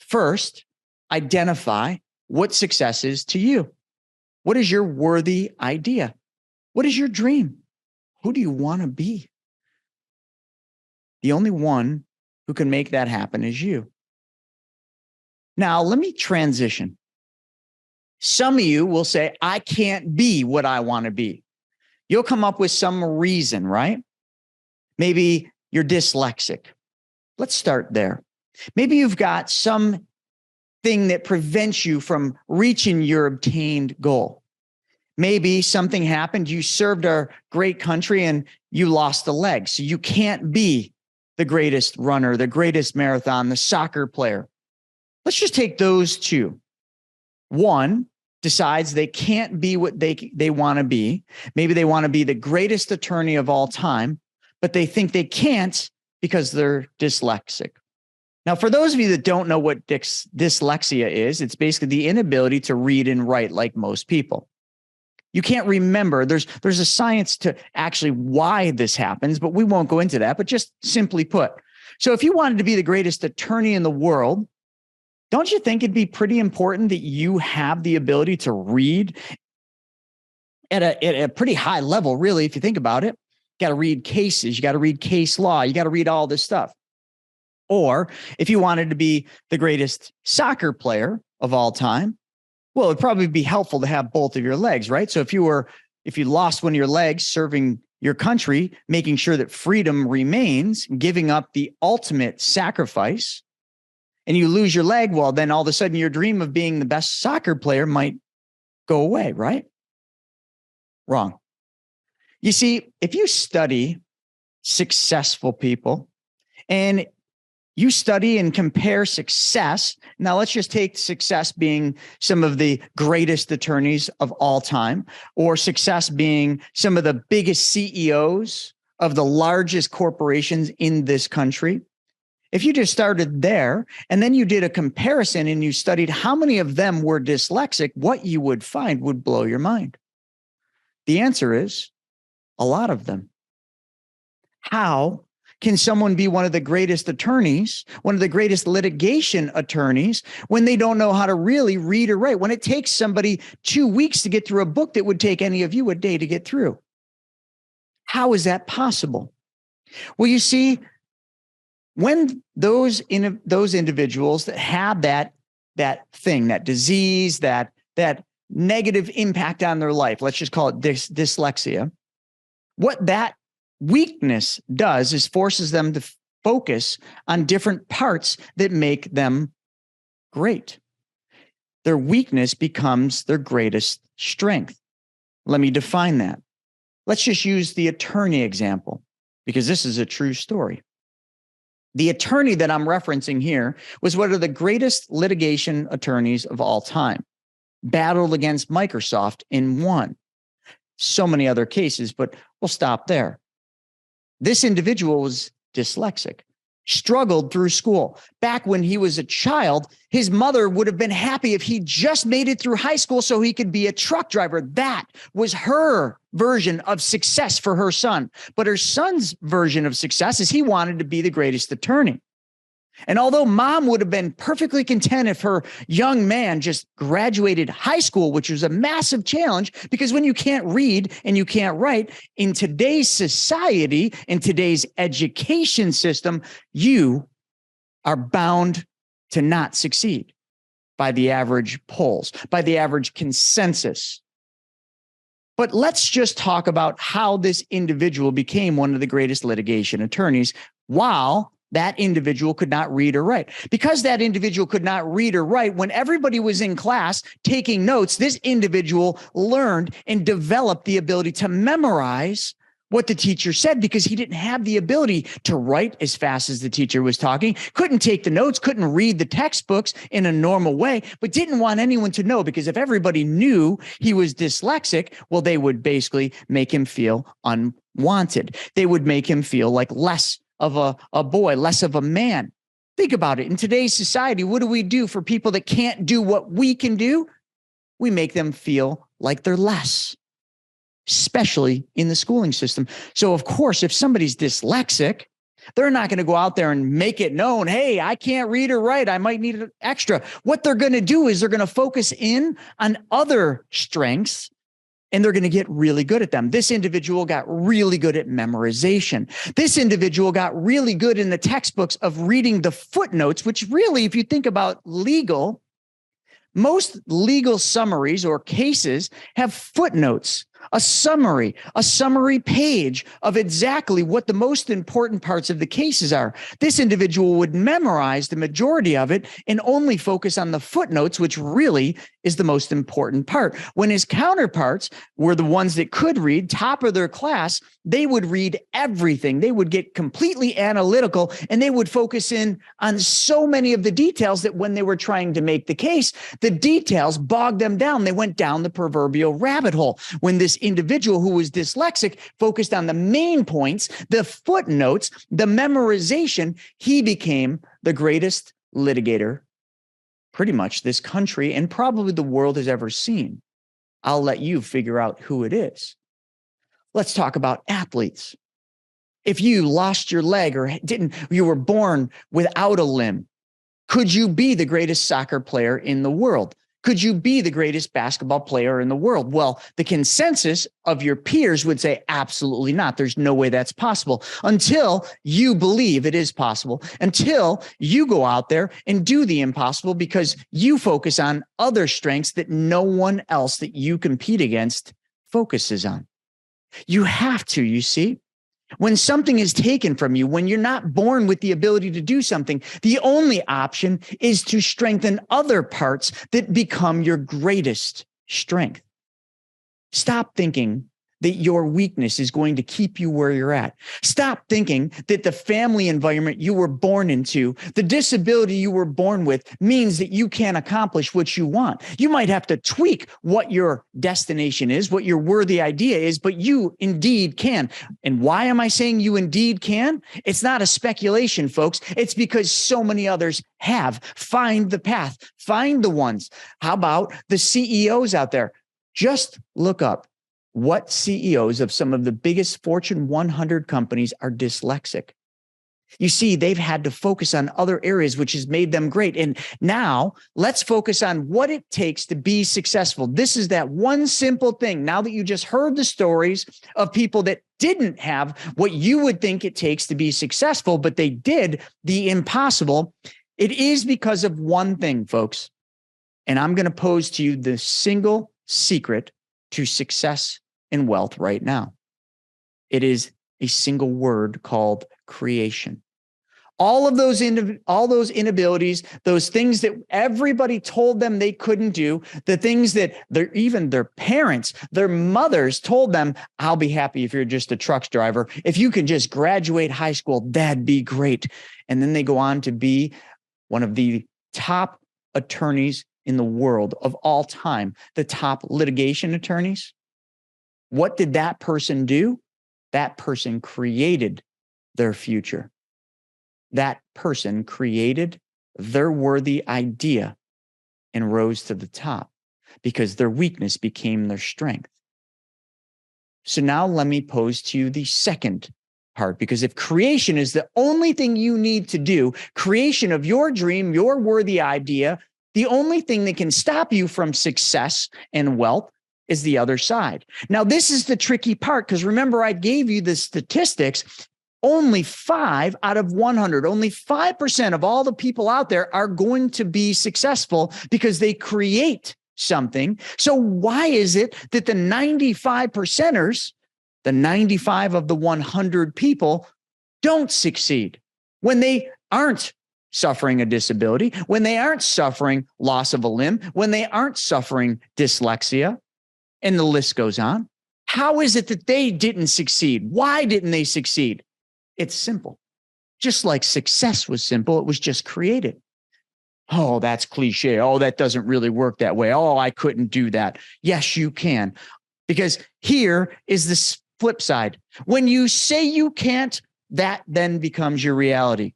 First, identify what success is to you. What is your worthy idea? What is your dream? Who do you want to be? The only one who can make that happen is you. Now, let me transition. Some of you will say, I can't be what I want to be. You'll come up with some reason, right? Maybe you're dyslexic. Let's start there. Maybe you've got some thing that prevents you from reaching your obtained goal. Maybe something happened. You served our great country and you lost a leg. So you can't be the greatest runner, the greatest marathon, the soccer player. Let's just take those two. One decides they can't be what they want to be. Maybe they want to be the greatest attorney of all time, but they think they can't because they're dyslexic. Now, for those of you that don't know what dyslexia is, it's basically the inability to read and write like most people. You can't remember. There's a science to actually why this happens, but we won't go into that. But just simply put, so if you wanted to be the greatest attorney in the world, don't you think it'd be pretty important that you have the ability to read at a pretty high level, really, if you think about it? You got to read cases. You got to read case law. You got to read all this stuff. Or if you wanted to be the greatest soccer player of all time, well, it'd probably be helpful to have both of your legs, right? So if you lost one of your legs serving your country, making sure that freedom remains, giving up the ultimate sacrifice, and you lose your leg, well, then all of a sudden your dream of being the best soccer player might go away, right? Wrong. You see, if you study successful people and you study and compare success. Now, let's just take success being some of the greatest attorneys of all time, or success being some of the biggest CEOs of the largest corporations in this country. If you just started there and then you did a comparison and you studied how many of them were dyslexic, what you would find would blow your mind. The answer is a lot of them. How can someone be one of the greatest attorneys, one of the greatest litigation attorneys, when they don't know how to really read or write? When it takes somebody 2 weeks to get through a book that would take any of you a day to get through? How is that possible? Well, you see, when those individuals that have that thing, that disease, that negative impact on their life, let's just call it dyslexia, what that weakness does is forces them to focus on different parts that make them great. Their weakness becomes their greatest strength. Let me define that. Let's just use the attorney example, because this is a true story. The attorney that I'm referencing here was one of the greatest litigation attorneys of all time, battled against Microsoft and won. So many other cases, but we'll stop there. This individual was dyslexic, struggled through school. Back when he was a child, his mother would have been happy if he just made it through high school so he could be a truck driver. That was her version of success for her son. But her son's version of success is he wanted to be the greatest attorney. And although mom would have been perfectly content if her young man just graduated high school, which was a massive challenge, because when you can't read and you can't write in today's society, in today's education system, you are bound to not succeed by the average polls, by the average consensus. But let's just talk about how this individual became one of the greatest litigation attorneys while that individual could not read or write. Because that individual could not read or write, when everybody was in class taking notes, this individual learned and developed the ability to memorize what the teacher said, because he didn't have the ability to write as fast as the teacher was talking, couldn't take the notes, couldn't read the textbooks in a normal way, but didn't want anyone to know, because if everybody knew he was dyslexic, well, they would basically make him feel unwanted. They would make him feel like less of a boy, less of a man. Think about it. In today's society, what do we do for people that can't do what we can do? We make them feel like they're less, especially in the schooling system. So of course, if somebody's dyslexic, They're not going to go out there and make it known, hey, I can't read or write. I might need an extra. What they're going to do is they're going to focus in on other strengths, and they're going to get really good at them. This individual got really good at memorization. This individual got really good in the textbooks of reading the footnotes, which really, if you think about legal, most legal summaries or cases have footnotes, a summary page of exactly what the most important parts of the cases are. This individual would memorize the majority of it and only focus on the footnotes, which really is the most important part. When his counterparts were the ones that could read, top of their class, they would read everything. They would get completely analytical, and they would focus in on so many of the details that when they were trying to make the case, the details bogged them down. They went down the proverbial rabbit hole. When this individual who was dyslexic focused on the main points, the footnotes, the memorization, he became the greatest litigator pretty much this country and probably the world has ever seen. I'll let you figure out who it is. Let's talk about athletes. If you lost your leg or you were born without a limb, could you be the greatest soccer player in the world? Could you be the greatest basketball player in the world? Well, the consensus of your peers would say absolutely not. There's no way that's possible until you believe it is possible, until you go out there and do the impossible because you focus on other strengths that no one else that you compete against focuses on. You have to, you see. When something is taken from you, when you're not born with the ability to do something, the only option is to strengthen other parts that become your greatest strength. Stop thinking that your weakness is going to keep you where you're at. Stop thinking that the family environment you were born into, the disability you were born with, means that you can't accomplish what you want. You might have to tweak what your destination is, what your worthy idea is, but you indeed can. And why am I saying you indeed can? It's not a speculation, folks. It's because so many others have. Find the path. Find the ones. How about the CEOs out there? Just look up what CEOs of some of the biggest Fortune 100 companies are dyslexic. You see, they've had to focus on other areas, which has made them great. And now let's focus on what it takes to be successful. This is that one simple thing. Now that you just heard the stories of people that didn't have what you would think it takes to be successful, but they did the impossible, it is because of one thing, folks. And I'm going to pose to you the single secret to success and wealth right now. It is a single word called creation. All those inabilities, those things that everybody told them they couldn't do, the things that even their parents, their mothers told them, I'll be happy if you're just a truck driver. If you can just graduate high school, that'd be great. And then they go on to be one of the top attorneys in the world of all time, the top litigation attorneys. What did that person do? That person created their future. That person created their worthy idea and rose to the top because their weakness became their strength. So now let me pose to you the second part, because if creation is the only thing you need to do, creation of your dream, your worthy idea, the only thing that can stop you from success and wealth is the other side. Now, this is the tricky part, because remember, I gave you the statistics. Only 5 out of 100, only 5% of all the people out there are going to be successful because they create something. So why is it that the 95%ers, the 95 of the 100 people, don't succeed when they aren't suffering a disability, when they aren't suffering loss of a limb, when they aren't suffering dyslexia? And the list goes on. How is it that they didn't succeed? Why didn't they succeed? It's simple. Just like success was simple, it was just created. Oh, that's cliche. Oh, that doesn't really work that way. Oh, I couldn't do that. Yes, you can. Because here is the flip side. When you say you can't, that then becomes your reality.